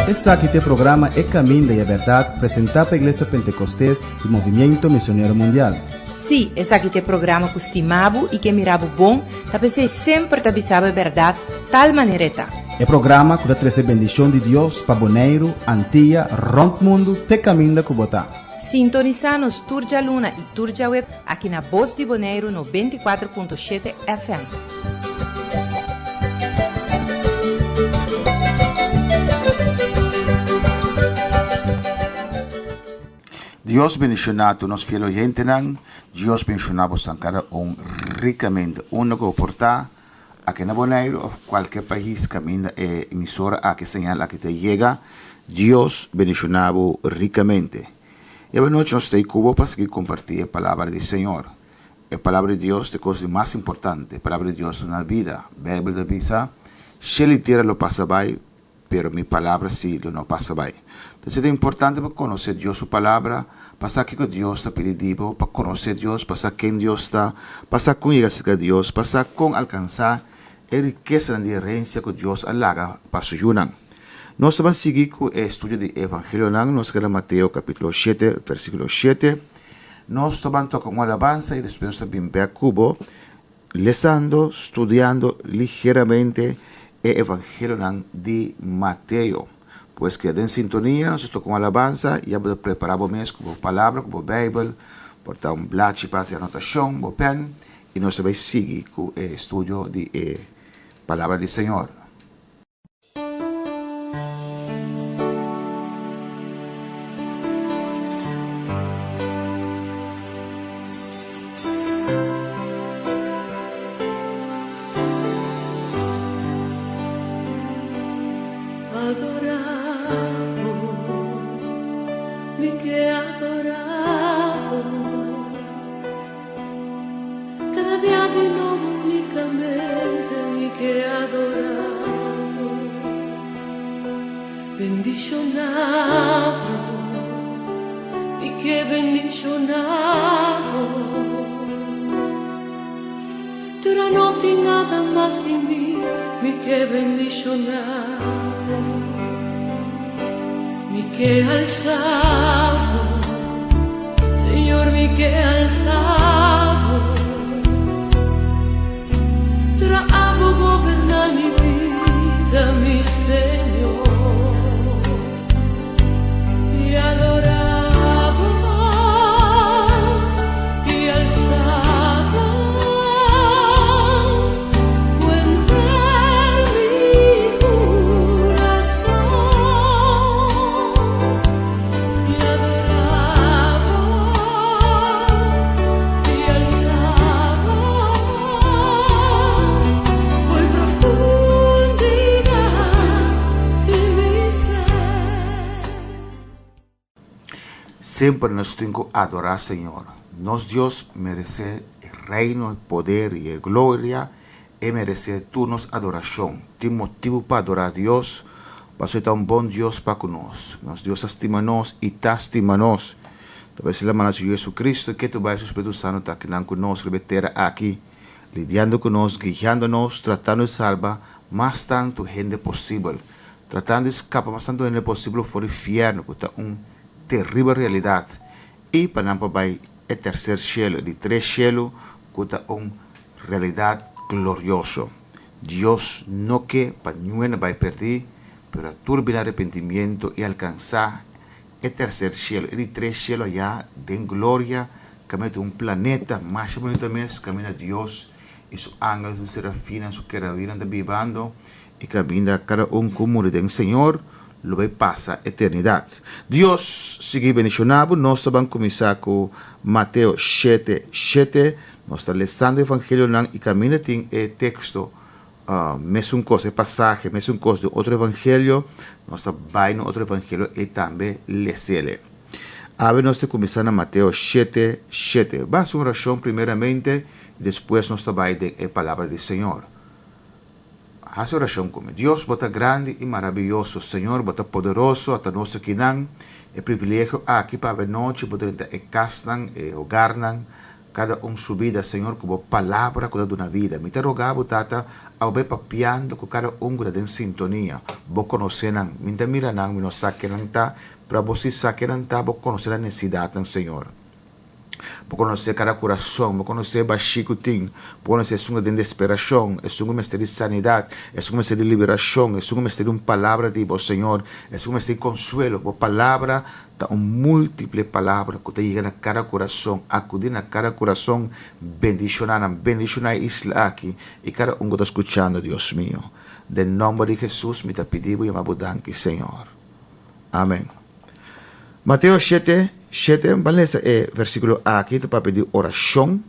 Esse aqui é o programa É Caminho da Verdade, apresentado pela Igreja Pentecostés e Movimento Missionário Mundial. Sim, esse aqui é o programa que estimava e que mirava bom, para sempre te avisava a verdade, tal maneira tá. É programa que traz a bendição de Deus para Bonaire, Antilha, Rompe Mundo, te caminho da Cubotá. Sintoniza-nos Turja Luna e Turja Web aqui na Voz de Bonaire no 24.7 FM. Dios bendicionado nos fiel oyente nan, Dios bendicionado sankara ricamente único portar a que na Bonaire o cualquier país camina emisora a que señal a que te llega, Dios bendicionado ricamente. Y esta noche nos estoy cubo para seguir compartir la palabra del Señor. La palabra de Dios es cosa más importante, la palabra de Dios en la vida. La Biblia dice, si la tierra lo pasa by, pero mi palabra sí lo no pasa by. Entonces es importante para conocer Dios su palabra, pasar que Dios está pidiendo, para conocer Dios, pasar quién Dios está, pasar con llegar a Dios, pasar con alcanzar la riqueza de herencia que Dios halaga para su yunan. Nós vamos seguir com o estudo do Evangelho, nós queremos Mateus capítulo 7, versículo 7. Nós vamos tocar uma alabança e depois nós vamos ver cubo, lendo, estudando ligeiramente o Evangelho de Mateus. Pois que em sintonia, nós tocamos uma alabança e vamos preparar o mês com a palavra, com a Bíblia, portar blad para fazer anotação, um pen, e nós vamos seguir com o estudo da palavra do Senhor. Sempre nós temos que adorar o Senhor. Nosso Deus merece o reino, o poder e a glória e merece toda nossa adoração. Tem motivo para adorar a Deus, para ser um bom Deus para conosco. Nosso Deus estima nós e está estima nós. Talvez seja a de Jesus Cristo que tu vais o Espírito Santo está aqui conosco, rebeter aqui, lidiando conosco, guiando-nos, tratando de salvar mais tanto gente possível, tratando de escapar mais tanto gente possível fora do inferno, que está terrível realidade. E para não vai o terceiro cielo, de três cielos, que está realidade gloriosa. Deus não quer para ninguém vai perder, pero turbinar arrepentimiento e alcançar o terceiro cielo, de três cielos já de glória, caminha planeta mais bonito mesmo, caminha Deus e seus ángeles, seus serafines, seus querubines vivendo e caminha cada como de Senhor. Lo vai passar a eternidade. Deus sigue bendicionado. Nós vamos começar com Mateus 7, 7. Nós estamos lendo o Evangelho e caminho tem o texto, mesmo coisa, passagem, mesmo coisa de outro Evangelho. Nós estamos no outro Evangelho e também lê-lo. Agora nós estamos começando Mateus 7, 7. Vamos fazer uma oração primeiramente e depois nós estamos a palavra do Senhor. Haz oração comigo. Deus, bota grande e maravilhoso. Senhor, bota poderoso. Até nós aqui não. É privilégio aqui para a noite. Poder entrar em casa, em hogar, cada su vida, Señor, como palabra que da una vida. Me te rogabo, Tata, a ver papiando con cada uno en sintonía. Vos conocerán, me te miran, me no saquen, pero vos si saquen, vos conocer la necesidad, Señor. Por conocer cada coração, por conocer baxicutim, por conocer sunga de desesperação, é sunga mestre de sanidade, é sunga mestre de liberação, é sunga mestre de palavra de vos, Senhor, é sunga mestre de consuelo, por palavra, tá múltiple palavra que te chega a cada coração, acudir na cada coração, bendicionar a isla aqui, e cada que está escutando, Deus mío. De nome de Jesus, me te pedido e me abudanque, Senhor. Amém. Mateus 7, vale esse versículo aqui para pedir oração,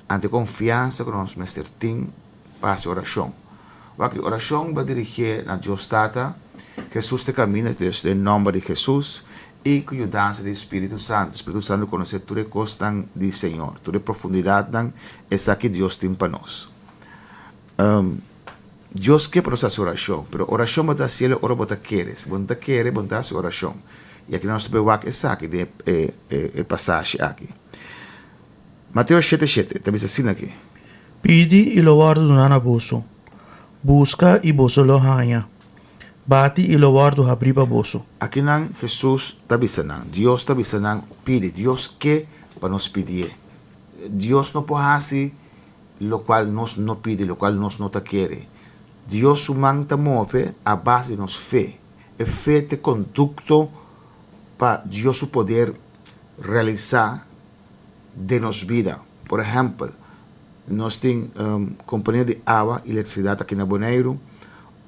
ante confiança que nós mestre tem para essa oração. Porque oração vai dirigir na Deus Tata, Jesus te caminha desde o nome de Jesus e com a ajuda do Espírito Santo. O Espírito Santo conhece todas as coisas do Senhor, toda a profundidade essa que Deus tem para nós. Deus quer para nós essa oração, mas oração vai dar cielo, ora vai dar queres. Vai querer, vai dar essa oração. E aqui nós temos essa aqui de passagem aqui. Mateus 7, também assim aqui. Pidi e louvor do nana boso. Busca e boso lo hanya. Bati e louvor do abrir para boso. Aqui não Jesus está dizendo, Deus está dizendo, pide, Deus quer para nós pedir. Deus não pode fazer lo qual nós não pide, lo qual nós não quer. Deus humano te move a base de nossa fé. E fé te conduto para Deus poder realizar de nossa vida. Por exemplo, nós temos companhia de água e eletricidade aqui na Bonaire, ou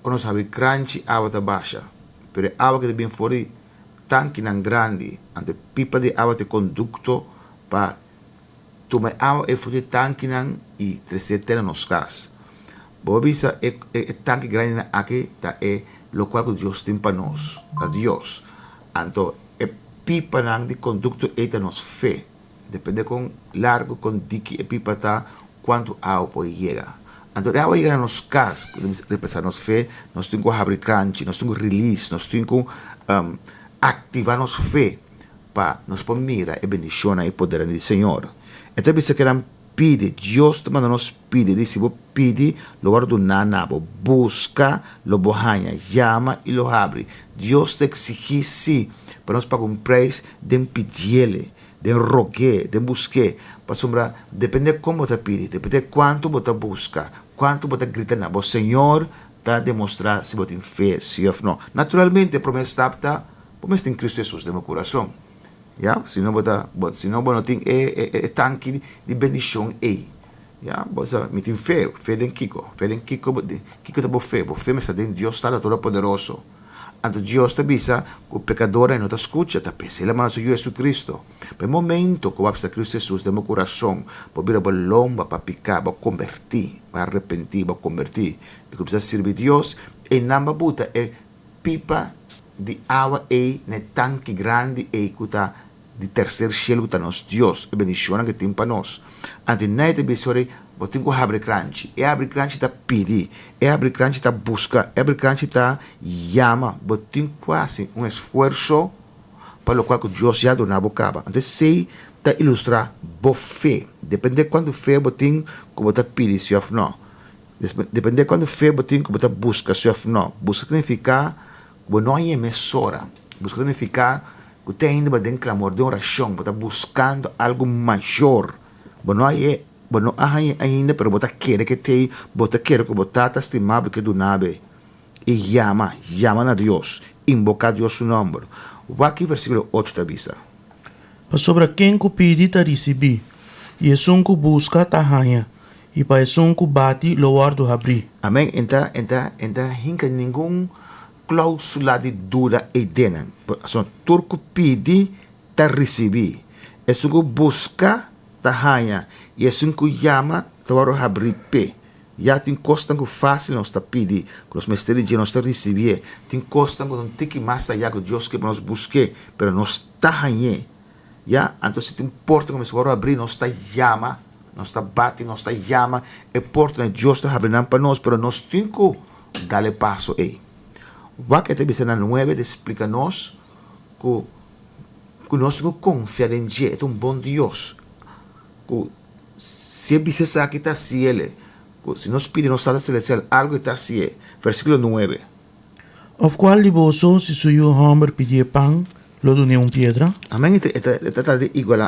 nós temos grande água da baixa, mas a água que vem fora tanque não grande, a pipa de água de conduto para tomar água e fora tanque não e trazer na nossa casa. Boa vista, tanque grande aqui é o qual Deus tem para nós, a Deus. Então, pipa de conduto é nossa fé. Depende com largo, com dique e pipa tá quanto água pode chegar. Então, a água chega nos casas, representa nossa fé, nós temos que abrir crunch, nós temos que release, nós temos que ativar nossa fé para nós podermos mirar e bendicionar e poder do Senhor. Então, você quer pedir, Deus te manda nos pedir, diz, vou pedir, lugar do nanabo, busca, lo bohanha, llama e lo abre. Deus te exige sim, para nós pagar preço de pedir, de rogar, de buscar, para sombra, depende como você pede, depende quanto você busca, quanto você grita na voz, Senhor, está a demonstrar se você tem fé, sim ou não. Naturalmente, a promessa está, promessa em Cristo Jesus, no meu coração. Ja, se não tem tanque de bendição aí. Ja, você me tem fé em Kiko tá boa fé me está dentro Deus está todo poderoso. Então Deus te avisa que o pecador não te escuta, te pese a mão de Jesus Cristo. No momento que você Cristo Jesus no meu coração, para vir a lomba para picar, para convertir, para arrepentir, para convertir, e que precisa servir Deus, e namba buta é pipa de água e ne tanque grande e que está de terceiro cielo que está nos Deus e bendição que tem para nós. Então, não é de bisore, você tem que abrir crunch. E abrir crunch está pedir, e abrir crunch está buscar, e abrir crunch está chama. Você tem quase esforço para o qual Deus já deu na boca. Então, sei está ilustrar boa fé. Depende de quando fé você tem que você pedir, se ou não. Depende de quando fé você tem que você busca, se ou não. Busca significa que não é mesura. Busca significa que você ainda tem clamor de oração, você está buscando algo maior. Não é ainda, mas você quer que te, você quer que você está estimado que do nada. E chama a Deus, invoca a Deus su nome. O aqui versículo 8 te avisa. Para sobre quem que pede te recebi, e é um que busca te hanya, e para é um que bate louvor do abrir. Amém. Então, hinca nenhum cláusula de dura e dena. Então, turco pede te recebi, é um que busca te hanya, e é um que chama te abrir pé. Já tem costa que fácil nós pedir, que os mistérios de nós receber, tem costa que não tem que mais allá que Deus que nós busque, mas nós está ganhando. Já, então se tem porta que nós vamos abrir, nós está chama, nós está bate, nós está chama, e porta que Deus está abrindo para nós, mas nós temos que dar passo aí. O que te diz na 9 explica-nos que nós temos que confiar em Deus, é um bom Deus. Que se bisa aqui está cielo. Se nós pedimos Estado Celestial, algo está cielo. Versículo 9. Of qual de vosso, si suyo hambre pedir pan, lo dune un piedra? Amém. Está de igual.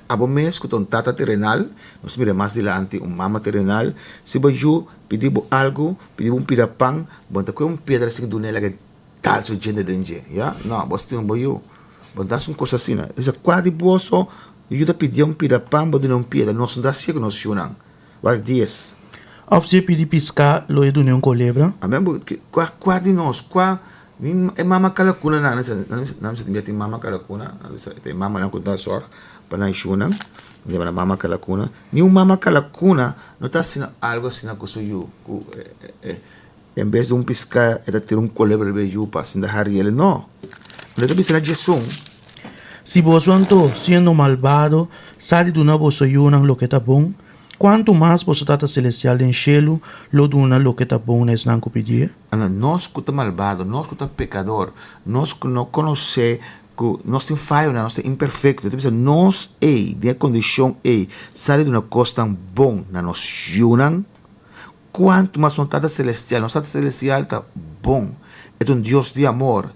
Abo mês que um tata terrenal, nós mira mais dilante mama terrenal. Se você pedir algo, pedir pira pan, bom, tá com pedra assim do nela que tal so gente dentro, ya? Não, você tem boio. Bom, dá coisa assim, né? Isso quase boso, eu tá pedir pira pan, bom, não pedra, nós não dá se que nós chunam. Vai 10. Of se pedir piscar, lo dune un culebra? Amém. Quase nós, mama kalakuna na se tem mama kalakuna, tem mama não conta só para não chunam. Não é mama kalakuna. Nenhum mama kalakuna não está sendo algo assim na coisa eu. Em vez de piscar, é ter culebra beijo para se dar ele não. Não está pensando Jesus. Si vos anto, siendo malvado, sadi duna vosso yunan lo que está bom, quanto mais vosso tata celestial en cielo lo duna lo que está bom nes nanco pedir? Nós que estamos malvado, nós que estamos pecador, nós que não conhecemos que nós temos falha, nós temos imperfeito. Nós de condição sadi duna coisa tão bom na nós yunan. Quanto mais nosso tata celestial está bom. É Deus de amor.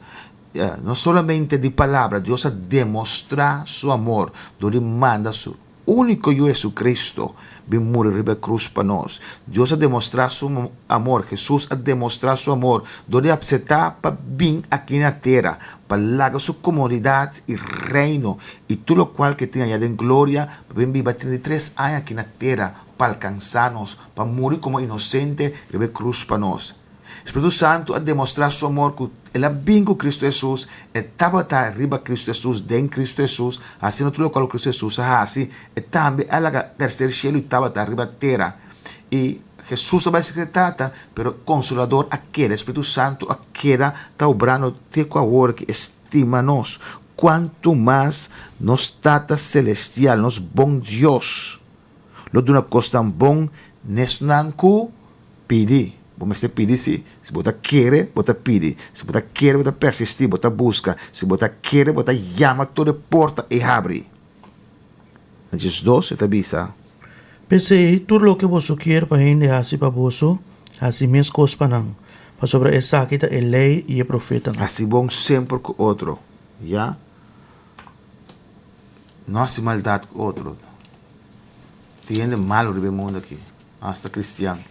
Não somente de palavra, Deus a demonstrar seu amor. Ele manda seu único Jesus Cristo vem morrer na cruz para nós. Deus a demonstrar seu amor. Jesus a demonstrar seu amor. Ele aceitar para vir aqui na terra, para largar sua comodidade e reino. E tudo o qual que tem allá em glória, para vir viver 33 anos aqui na terra, para alcançar-nos, para morrer como inocente e na cruz para nós. Espírito Santo a demonstrar seu amor que ela vem com Cristo Jesus, estava arriba Cristo Jesus, dentro Cristo Jesus, assim no tudo qual Cristo Jesus, assim, e também ela terceiro cielo estava arriba terra. E Jesus vai secretar, pero Consolador aquele, Espírito Santo aquele está obrando até com a hora que estima nós. Quanto mais nos tata celestial, nos bom Deus, lo de uma coisa tão bom, nes não pedir. Você pedir se você quer, você pede. Se você quer, você persistir, você busca. Se você quer, você chama toda porta e abre. Jesus 2, você avisa. Pensei, tudo lo que vos quer para gente assim para vos, assim mesmo cos panang. Para sobre essa que é lei e é profeta. Assim bom sempre com outro, já? Não há maldade com outro. Tem mal no mundo aqui, hasta cristiano.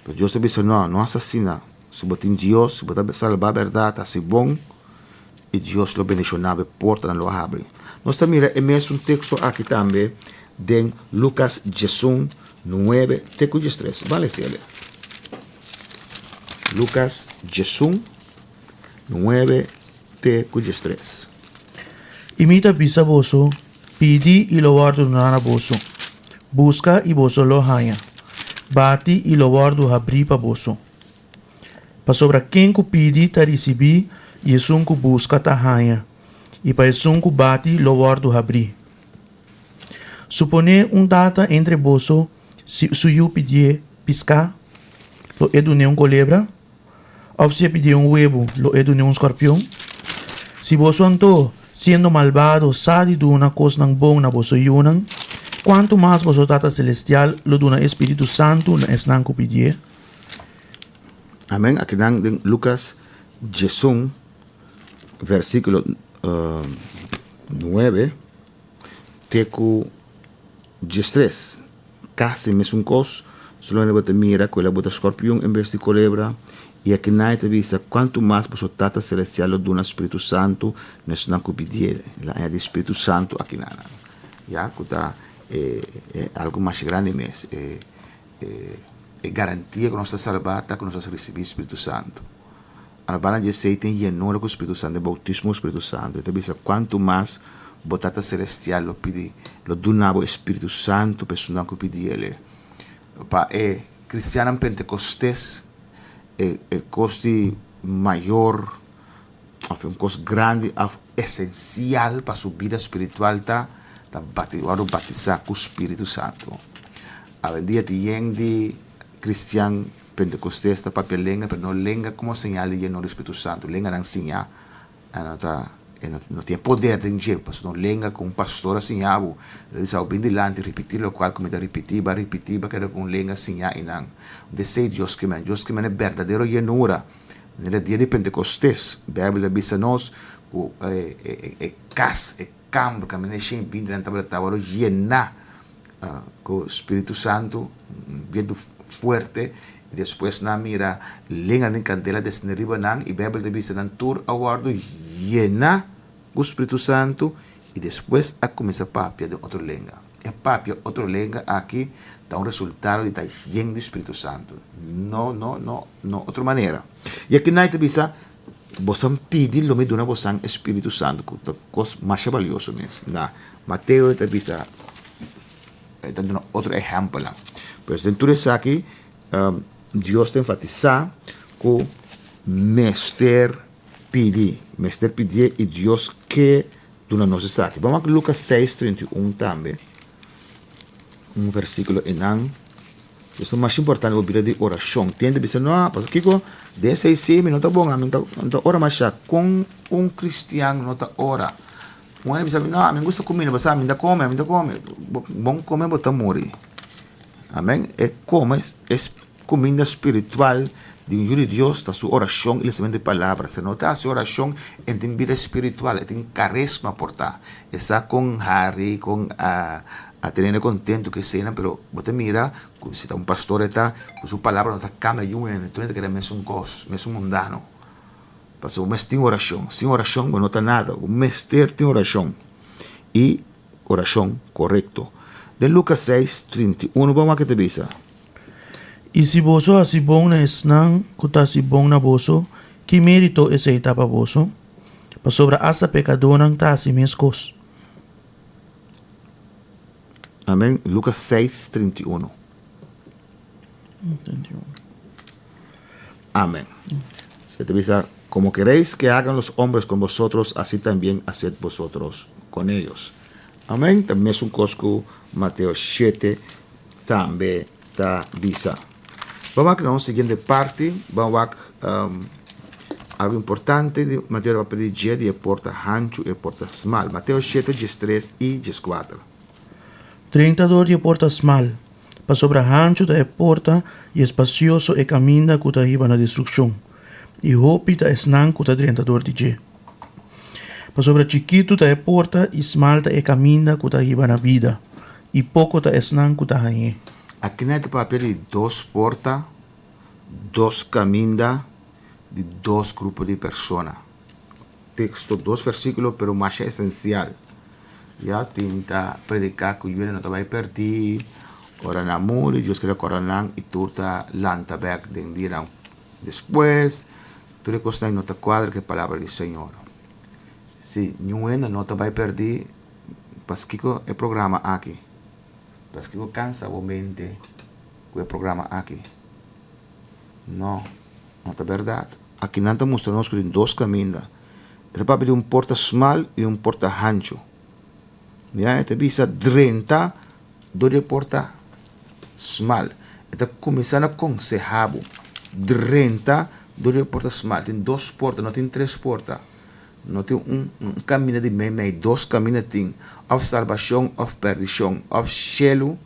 Pero Deus te dice, não assassina. Se você tem Deus, se você salvar a verdade, assim bom, e Deus lo bendicionava, porta não lo abre. Nós também temos um texto aqui também, de Lucas 19, 3. Vale, Cielo? Lucas 19, 3. Imita bisa vosso, pidi e lo guardo na vosso. Busca e vosso lo haya. Bati e lo guardo abri para vosso. Para sobre quem que pedi ta recebi, e um que busca ta haya. E para um que bati lo guardo abri. Supone data entre vosso, se eu pedir piscar, lo edune un culebra, ou se pedir huevo, lo edune un escorpião. Se vosso anto, sendo malvado, sadi de uma coisa não bom na vosso yunan, quanto mais vosso Tata Celestial lo duna Espírito Santo na esnan ko pedir. Amém. Aqui em Lucas 19, versículo 9, teco 13. Casi mesmo coisa, só não bota mira, que ela bota escorpião em vez de culebra. E aqui na entrevista, quanto mais vosso Tata Celestial lo duna Espírito Santo na esnan ko pedir. Lá é de Espírito Santo aqui na. Já que está algo mais grande mesmo. É garantia que nós estamos salvados, que nós estamos recebendo o Espírito Santo. A bala de sei tem llenura com o Espírito Santo, é bautismo do Espírito Santo. Então, quanto mais o Tata Celestial lo pede, lo donava o Espírito Santo, pessoa que pede ele. Cristiano Pentecostés é coste maior, um custo grande, essencial para a sua vida espiritual, batizar com o Espírito Santo. A dia de cristiano pentecostés está papel lenga, pero não lenga como señal de lleno do Espírito Santo. Lenga não ensinar, não tem poder de encher, pastor não lenga com um pastor assim abo, ele diz ao bem delante repetir o qual como está repetir, que era com lenga assim e não, de sei Deus que é verdadeiro llenura, no dia de Pentecostés, a Bíblia diz nós que casa, campo que me enche bem delante da tábua, llenar com o Espírito Santo, viento fuerte. E depois na mira lenga de candela desde arriba e a Bíblia diz na tur aguardo llena o Espírito Santo e depois a começar a papia de outra lenga. E papia outra lenga aqui dá resultado de estar lleno do Espírito Santo. Não, outra maneira. E aqui na Itabisa, você pede lo me dona você Espírito Santo, que é coisa mais valiosa mesmo. Na Mateus Itabisa, dando outro exemplo lá. Pois dentro desse aqui, Deus te enfatiza que Mester pedir e Deus quer do nosso saque. Vamos a Lucas 6:31 também. Versículo em isso é mais importante, o de oração. Tende a dizer, não, porque Kiko, desse aí sim, não está bom, não está ora mais já. Com cristiano não está ora. Um ano diz, não, me gusta comida, mas me dá come. Bom comer, botar morrer. Amém? É como é comida espiritual de um de Deus, está sua oração e recebendo palavras. Se não está a sua oração, tem vida espiritual, tem carisma por estar. Está com Harry, com a tener contento que seja, pero você mira, se está um pastor, está, com sua palavra não está caminhando, tu não tem que mesmo um cos, mesmo mundano. Porque o mês tem oração, sem oração não está nada, o mês tem oração. E oração correto. De Lucas 6:31, vamos a que te visa. E se boso asi bom na esnang, kuta si bom na boso, que mérito esse etapa boso, pa sobra asa pecadonang ta si meskos. Amém. Lucas 6:31. Amén. Se te dice, como queréis que hagan los hombres con vosotros, así también haced vosotros con ellos. Amén. También es un cosco Mateo 7 también está visa. Vamos a la siguiente parte. Vamos a algo importante de Mateo va a pedir de porta ancho e porta small. Mateo 7, 3 y 4. 32 de porta small, pa sobra ancho da porta e espacioso e caminda kuta iba na destrucción. E hopi ta esnan kuta 32 de je. Pa sobra chiquito ta porta e small ta e caminda kuta iba na vida. E pouco ta esnan kuta hanye. Aqui não é papel de duas portas, dois caminhos, de dois grupos de pessoas. Texto, dois versículos, pero mais essencial. Já tenta predicar que o não vai perder, ora na amor, Deus quer coronar e turta lanta back den dia. Depois, tudo que não está quadra que a palavra do Senhor. Se não vai perder, parce que o programa aqui. Parce que cansa o mente com o programa aqui. Não é verdade. Aqui não está mostrando que tem dois caminhos. É para pedir porta small e porta ancho. Já, te visa 30 dois porta small. Está começando a aconselhar 30 dois porta small. Tem duas portas, não tem três portas. Não tem caminho de meio, dois caminhos tem. Of salvação, of perdição, of cielo,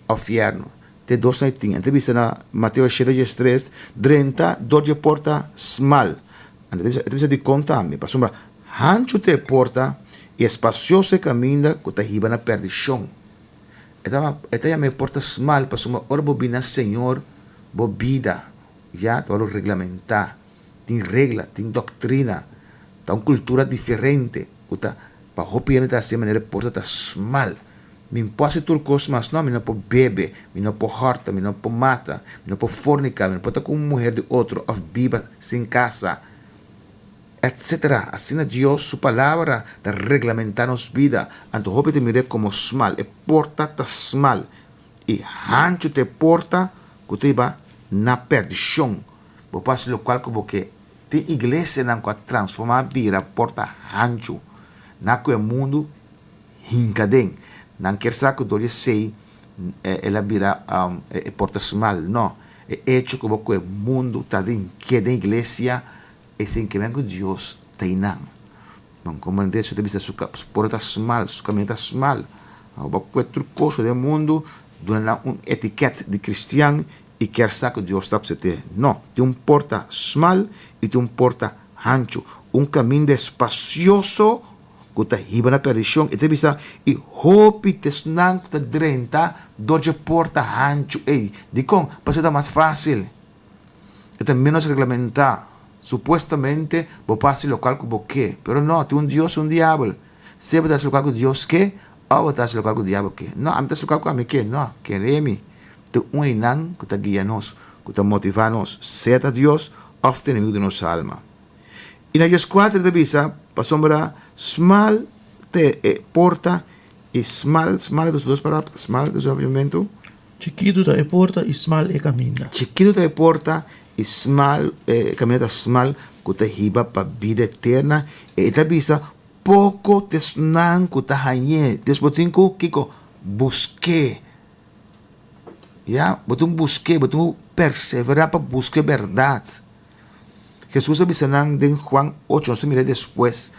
of inferno. Tem dois aí tem. Então, vista na Mateus 7:3, 30, dois porta small. Então, vista de conta, me passou uma ancho te porta e espacioso caminho que está iba na perdição. Então, já me porta small, passou uma hora bobina, Senhor, bobida. Já, todo regulamentar. Tem regra, tem doutrina. Está uma cultura diferente. Para hopiar de maneira porta está small. Me pode tudo coisa, mas não, me não pode beber, me não pode horta, me não pode mata, me não pode fornicar, me não pode estar com uma mulher de outro, ou viva sem casa, etc. Assim Deus, sua palavra, está regulamentando nossa vida. Então, hope te mire como small. E porta está small. E ancho te porta, que te va na perdição. Vou passar o qual como que tem igreja não que transforma a vida porta ancho na que o mundo hincadem não quer saber que dole sei ela vira porta small não é hecho como que o mundo está dentro que da igreja é sem que vem com Deus tem não Man comandante isso te bisa su porta mal, su caminhada mal. Ba quatro coisas do mundo dona etiqueta de cristiano e quer saber que Deus está para você. Não, tem porta mal e tem porta ancho, caminho espacioso que está riba na perdição. E te bisa e hope te snang que está drenta doje porta ancho. Ei, dico, para ser mais fácil. É menos regulamentar. Supuestamente, vos pasa local que vos qué, pero no, tú un Dios, un diablo. Siempre estás local que Dios qué, o estás local que diablo qué. No, a mí estás local que a mí qué, no, quereme. Tú un inan que te guía nos, que te motiva nos, sea Dios, o te enemigo de nuestra alma. Y en ellos 4 de visa, pasombra, smal te porta, y smal de dos palabras, smal de su movimiento. Chiquito da porta e smal e caminha. Chiquito da porta, e smal, caminhada smal, que te riba para vida eterna, e te avisa, pouco te snan que te hanhe, después tenho que busque, botum busque, botum perseverar para buscar verdade. Jesus avisa em Juan 8, se mira después,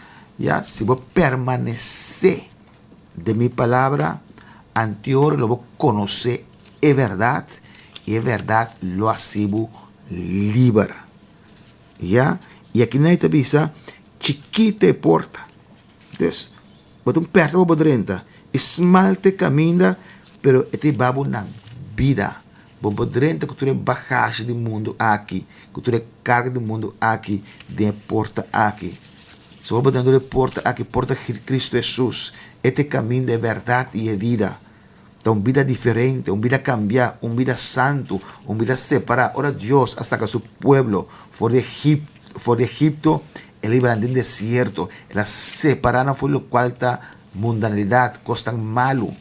se vos permanecer de mi palabra, anterior lo vos conocer é verdade, e a verdade lo hacemos libre. E aqui na avisa, chiquita e porta. Então, botam perto do bodrenta, esmalte caminha, pero este babo na vida. Bodrenta que tu é bagagem do mundo aqui, que tu é carga do mundo aqui, de porta aqui. Só botando de porta aqui, porta Cristo Jesus. Este caminho é verdade e é vida. Então, vida diferente, vida cambiar, vida santo, vida separada. Ora, Deus hasta que su pueblo fora de Egipto, ele iba del desierto. Ela separaram foi lo qual está mundanidade, coisa tão malo.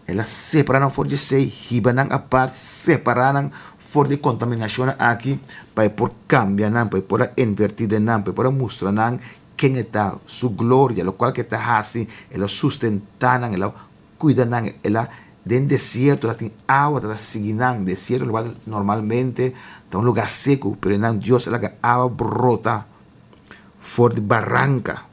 Ela separaram fora de si, iban a parte, separaram fora de contaminação aqui, para por cambiar, para por invertir, para mostrar quem está, su glória, lo qual que está assim, ela sustentaram, ela cuidan, ela den desierto, tem água, está seguindo desierto, lugar normalmente está un lugar seco, pero en Dios ela água brota fora de barranca.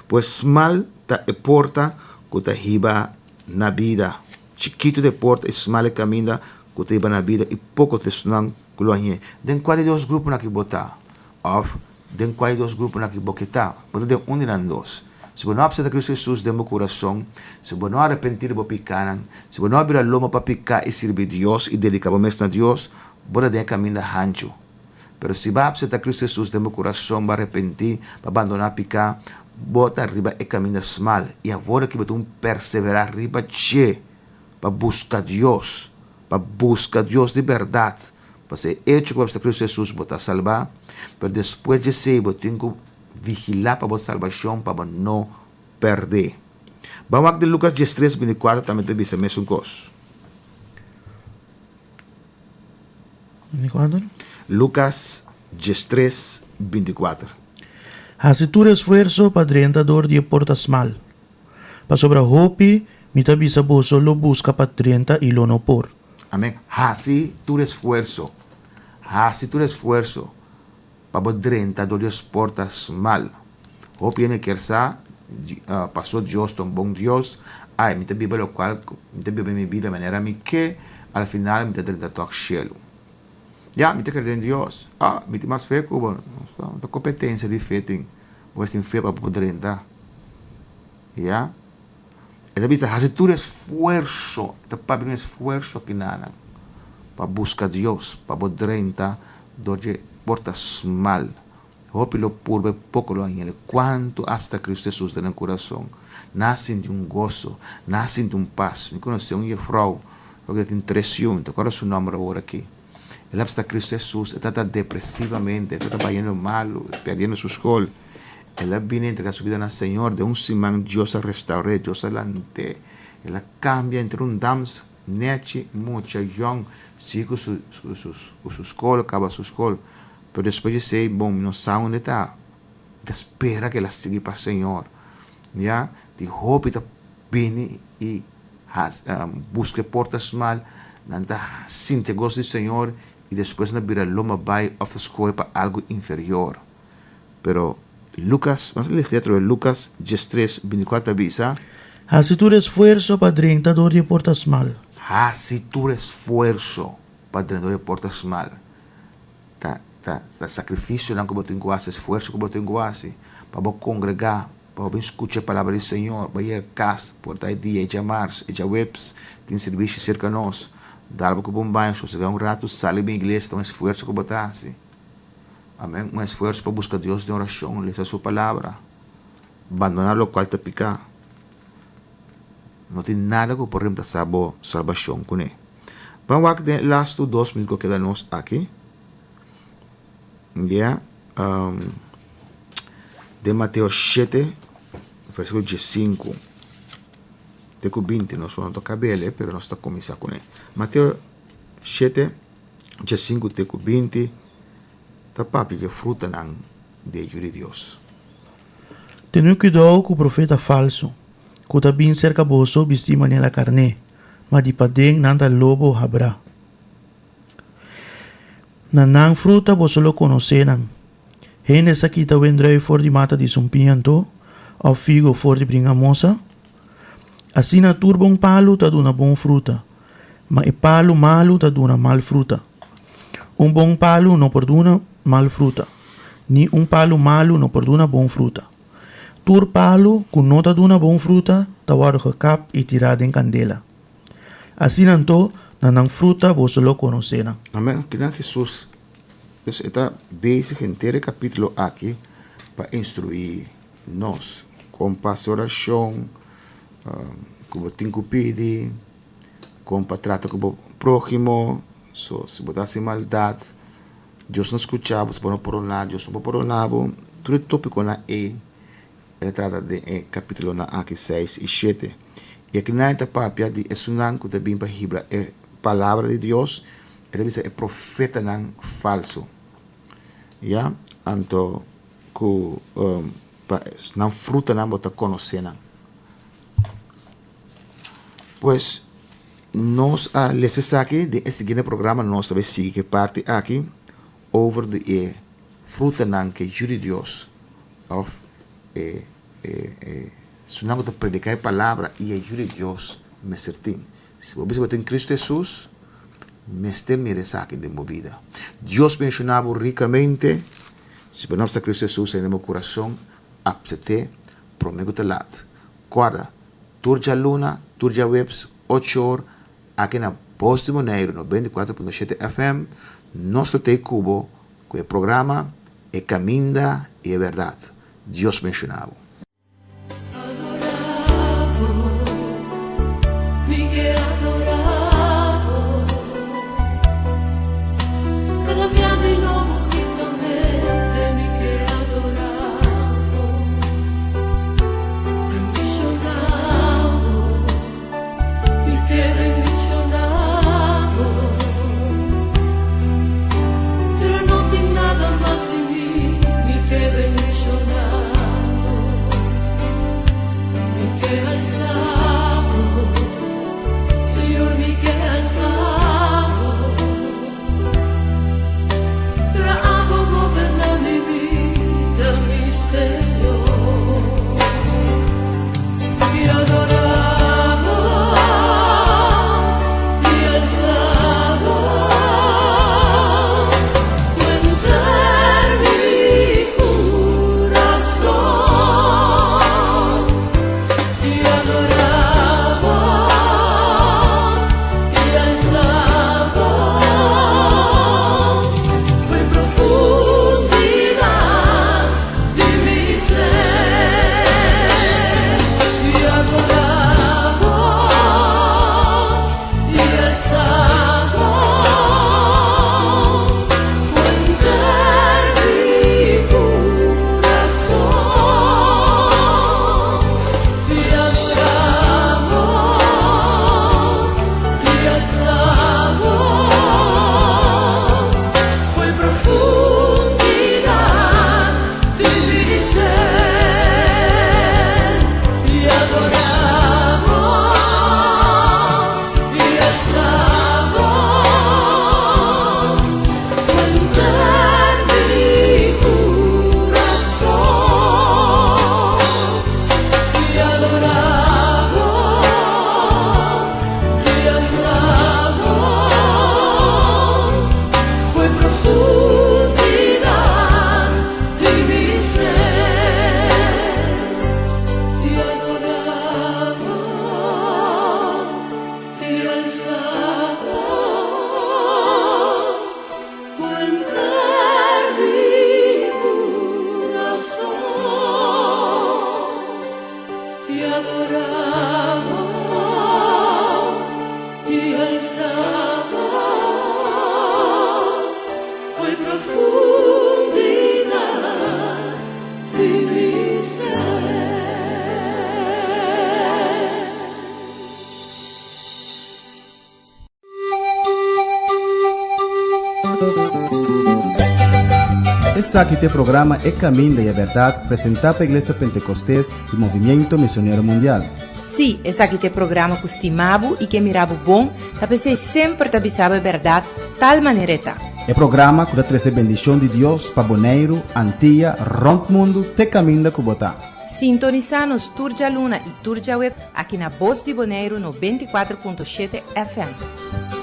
Pues mal ta e porta que ta riba na vida, chiquito de porta e mal e caminha que ta riba na vida e pouco te sunan kuloanye. Den qual dos grupos na que botar? Of den qual dos grupos na que boquetar? Pode de um e dois. Se você não aceitar Cristo Jesus dentro do coração, se você não arrepender para picar, se você não abrir a loma para picar e servir a Deus e dedicar a Deus, você tem caminho de rancho. Mas se você aceitar Cristo Jesus dentro do coração, para arrepender, para abandonar picar, bota arriba e caminho mal. E agora que você perseverar arriba, para buscar Deus de verdade. Para ser hecho com Cristo Jesus, para salvar, mas depois de ser, você tem que vigilar para a salvação, para não perder. Vamos de Lucas 13, 24, também te diz a mesma coisa. Lucas 13, 24. Haz tu esfuerzo para orientador de portas mal. Para sobra hopi, mi tabisa boso lo busca para 30 y lo no por. Amém. Haz tu esfuerzo. Para podrenta dos portas mal. O viene que pasó Dios, un buen Dios. Ay, me te vive lo cual, me te vive mi vida de manera que al final me te trata todo cielo. Me te creo en Dios. Me te más fe como la competencia de fe, pues en fe para podrenta. Esta vista hace tu esfuerzo, para un esfuerzo que nada, para buscar a Dios, para podrenta, donde portas mal. Hope lo purbe poco lo añade. Cuánto hasta Cristo Jesús en el corazón. Nacen de un gozo, nacen de un paz. Me conocí un jefrau, que tiene 3 años, ¿te acuerdas su nombre ahora aquí? Él hasta Cristo Jesús está depresivamente, está vayendo malo, perdiendo su escuela. Él viene a entregar su vida al Señor. De un simán Dios a restaurar, Dios adelante. Él cambia entre un dams, nechi, mucha, young, sigue su escuela, acaba su escuela. Pero después de ser, no sabe dónde está. Espera que la siga para el Señor. De hope está viene y busque portas mal. Nada siente gozo del Señor. Y después no vira loma vai of the escuela para algo inferior. pero Lucas, vamos a leer teatro de Lucas 13:24 avisa. Hace tu esfuerzo, Padre, tentador de portas mal. Si tu esfuerzo, Padre, de portas mal. Tá sacrifício não que eu tenho que fazer, esforço que eu tenho que fazer, para eu congregar, para eu escutar a palavra do Senhor, para ir a casa, por dar dia, e mars, e webs, tem serviço cerca de nós, dar para o banho, se chegar rato, sair bem igreja, então esforço que eu botar assim. Amém? Esforço para buscar Deus de oração, ler a sua palavra, abandonar o local de picar. Não tem nada que por reemplazar a salvação com ele. Vamos ver os 2 minutos que quedam nós aqui. De Mateus 7, versículo 15. Teco 20, nós vamos tocar bem, pero nós estamos começando com ele. Mateus 7, 15, teco 20. Tá papi que fruta não de Deus. Tenha cuidado com o profeta falso, que também cerca bolso vestir maneira carne, mas de padeng nanta lobo habra. Nanang fruta bolso lo conoceran. Hene sakita wendrei for di mata di sumpianto, o figo for di bringa moça. Assim na turbong palo ta duna bom fruta, mas e palo malo ta duna mal fruta. Bom palo não perduna mal fruta, ni palo malo não perduna bom fruta. Tur palo que não ta duna bom fruta, ta warga cap e tirada em candela. Assim nanto, nanang fruta bolso lo conoceran. Amém. Que não Jesus está basic inteiro capítulo aqui para instruir nós com oração, com o tenho que pedir, com para tratar com o próximo, se botasse maldade, Deus não escutava, se por um lado, Deus não por um lado, tudo o tópico na ele trata de capítulo na aqui 6 e 7. E aqui na etapa de esunan que também para Hebra é palavra de Deus, ele diz é profeta não falso. Ya, anto que não fruta não bota conhecer não. Pues nós a leses aqui de esse seguinte programa nós também sigue parte aqui over de fruta não que jure Deus of se não te predicar a palavra e jure Deus me certinho. Se você tem Cristo Jesus, me esté merece de mi vida. Dios mencionaba ricamente, si ponemos a Cristo Jesús en mi corazón, apsete, prometo te lat. Guarda, turja luna, turja webs, 8 horas, aquí en Voz de Monero, 94.7 FM, nosso te cubo, que el programa es Caminda y es verdad. Dios mencionaba. Nada más de mí, mi que bendicionado. Esse aqui tem programa É Caminho da Verdade, apresentado pela Igreja Pentecostés e Movimento Missionário Mundial. Sim, esse aqui tem programa que estimava e que mirava bom, tá pensei sempre tá bisava a verdade, tal maneira tá. É programa que dá trazer bendição de Deus para Bonaire, Antilha, Rompe Mundo, te caminho da Cubotá. Sintoniza-nos Turja Luna e Turja Web aqui na Voz de Bonaire no 24.7 FM.